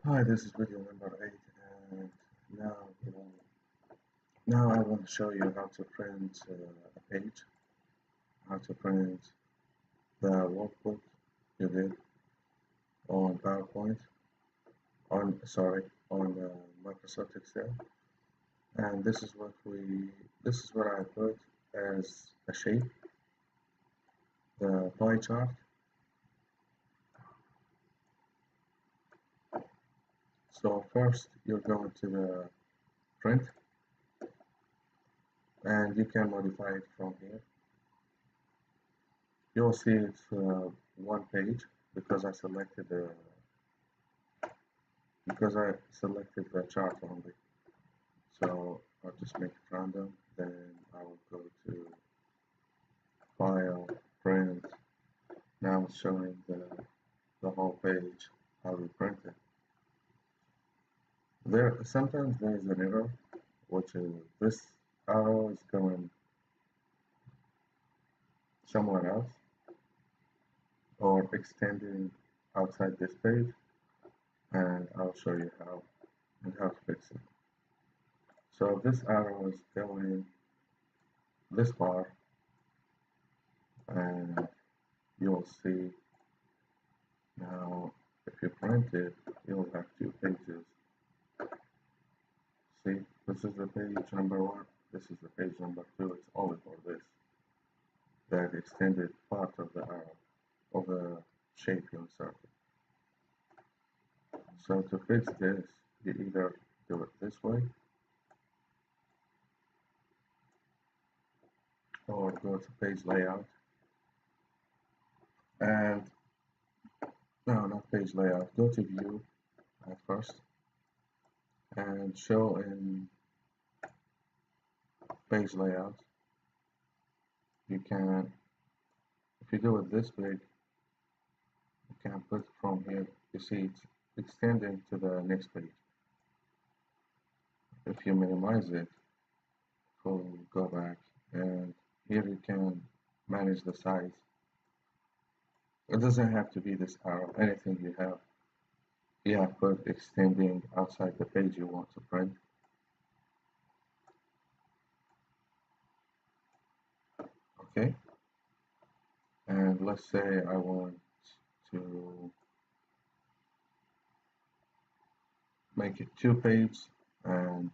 Hi, this is video number 8, and now now I want to show you how to print a page, how to print the workbook you did on PowerPoint, on Microsoft Excel, and this is what I put as a shape, the pie chart. So first, you're going to the print, and you can modify it from here. You'll see it's one page because I selected the chart only. So I'll just make it random. Then I will go to File, Print. Now it's showing the whole page how we print it. Sometimes there is an error, which is this arrow is going somewhere else or extending outside this page, and I'll show you how and how to fix it. So this arrow is going this far, and you'll see now if you print it, you'll have two pages. See, this is the page number 1, this is the page number 2. It's only for this, that extended part of the arrow, of the shape you inserted. So to fix this, you either do it this way, or go to page layout, and no, not page layout, go to view at first, and show in page layout. You can, if you do it this big, you can put from here, you see it's extending to the next page. If you minimize it, we'll go back, and here you can manage the size. It doesn't have to be this arrow, anything you have put extending outside the page you want to print. Okay, and let's say I want to make it 2 page and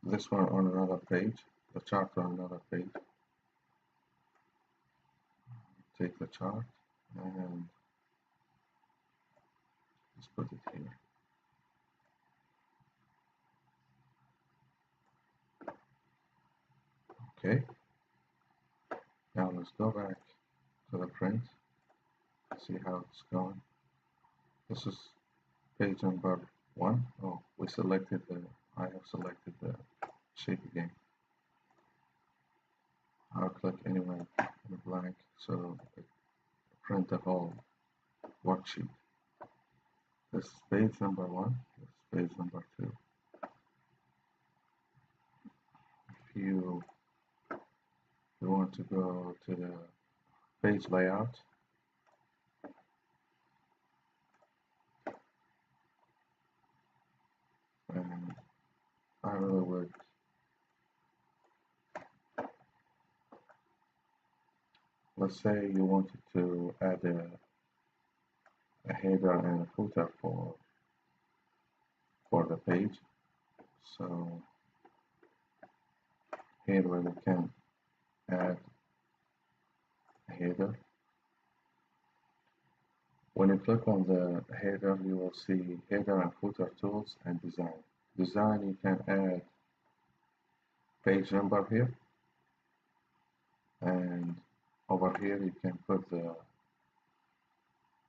this one on another page, the chart on another page. Take the chart and just put it here. Okay, now let's go back to the print, see how it's going. This is page number 1. Oh, I have selected the shape again. I'll click anywhere in the blank so print the whole worksheet. This is page number 1, this is page number 2. If you want to go to the page layout, and I really would let's say you wanted to add a header and a footer for the page. So here we can add a header. When you click on the header, you will see header and footer tools and design. Design, you can add page number here, and over here you can put the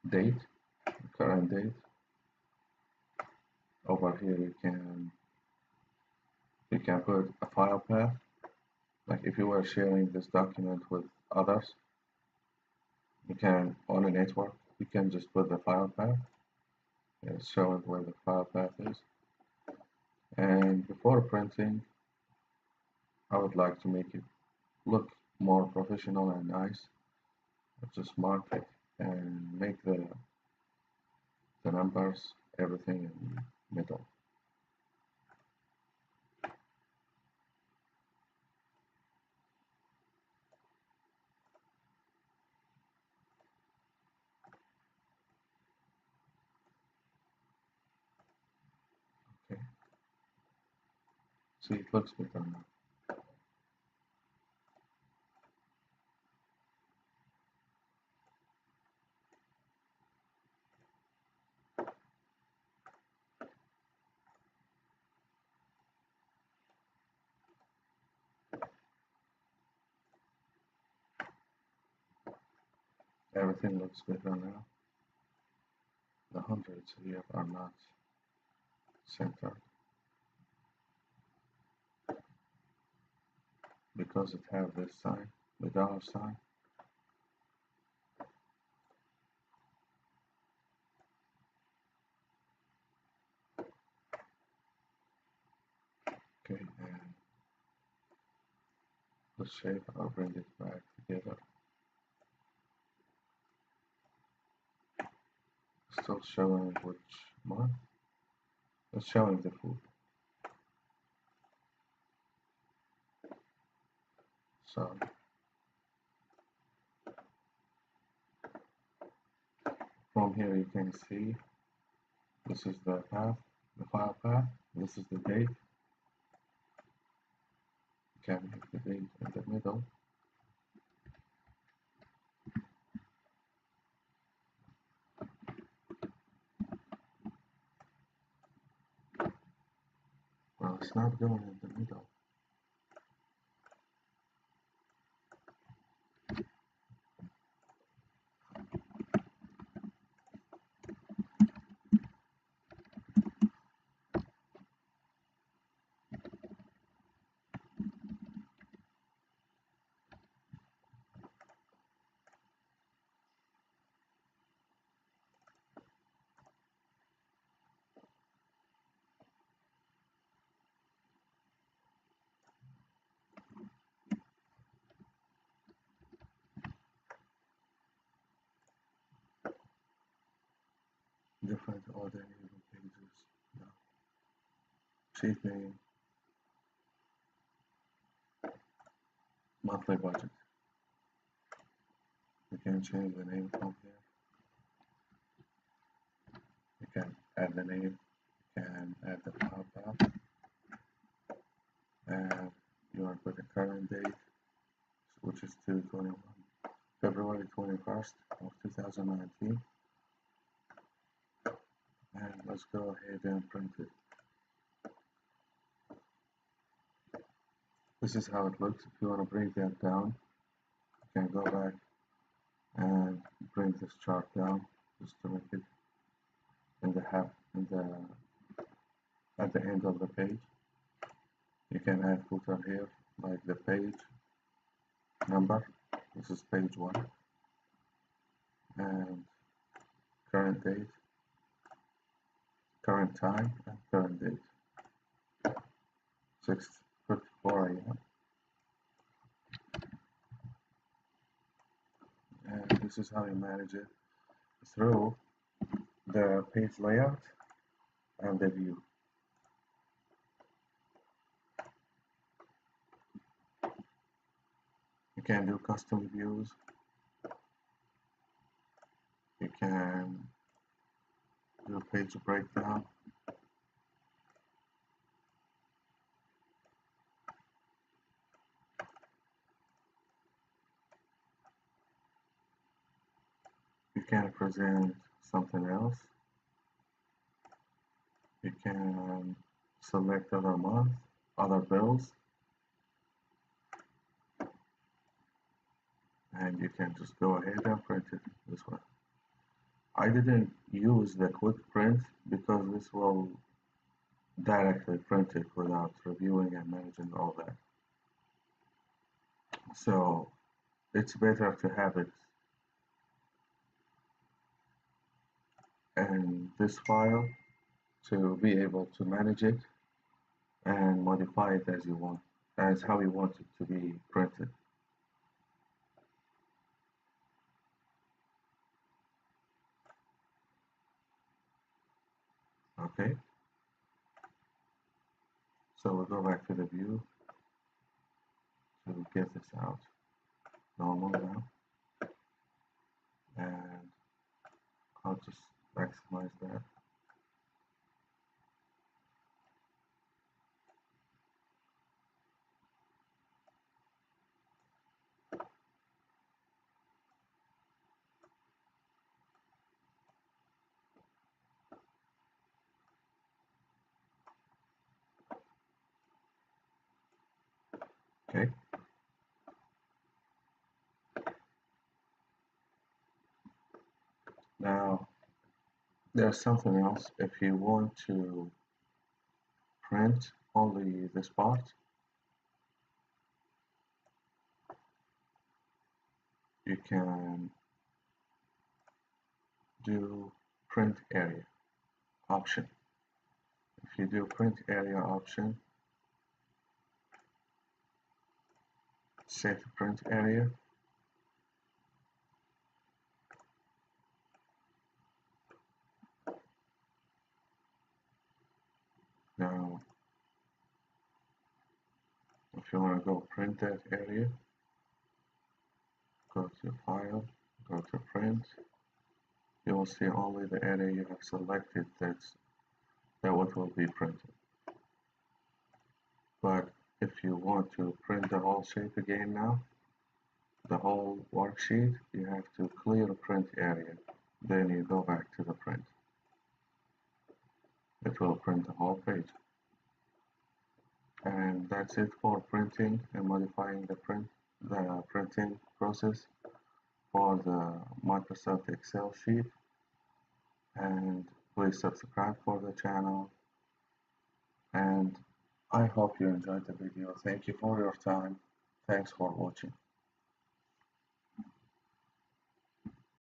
date, the current date. Over here you can put a file path, like if you were sharing this document with others, you can, on a network, you can just put the file path. It's showing where the file path is. And before printing, I would like to make it look more professional and nice. I'll just mark it and make the the numbers, everything in the middle. Okay, see, it looks better now. Everything looks better now. The hundreds here are not centered because it has this sign, the dollar sign. Okay, and the shape, I'll bring it back together. Still showing which month. It's showing the food. So from here you can see this is the path, the file path. This is the date. You can make the date in the middle. Well, it's not going in the middle. Different order name pages. No. Sheet name, monthly budget. You can change the name from here. You can add the name, you can add the file path, and you want to put the current date, which is 2/21, February 21st of 2019. And let's go ahead and print it. This is how it looks. If you want to bring that down, you can go back and bring this chart down just to make it in the at the end of the page. You can add footer here, like the page number. This is page 1, and current date, current time, and current date, 6:54 a.m. And this is how you manage it through the page layout and the view. You can do custom views. You can do page breakdown. You can present something else. You can select other month, other bills, and you can just go ahead and print it this way. I didn't use the quick print because this will directly print it without reviewing and managing all that. So it's better to have it in this file to be able to manage it and modify it as you want, as how you want it to be printed. Okay, so we'll go back to the view to get this out normal now, and I'll just maximize that. Okay, now there's something else. If you want to print only this part, you can do print area option. If you do print area option, set print area. Now, if you want to go print that area, go to File, go to Print. You will see only the area you have selected that what will be printed. But if you want to print the whole shape again now, the whole worksheet, you have to clear print area. Then you go back to the print. It will print the whole page. And that's it for printing and modifying the printing process for the Microsoft Excel sheet. And please subscribe for the channel, and I hope you enjoyed the video. Thank you for your time. Thanks for watching.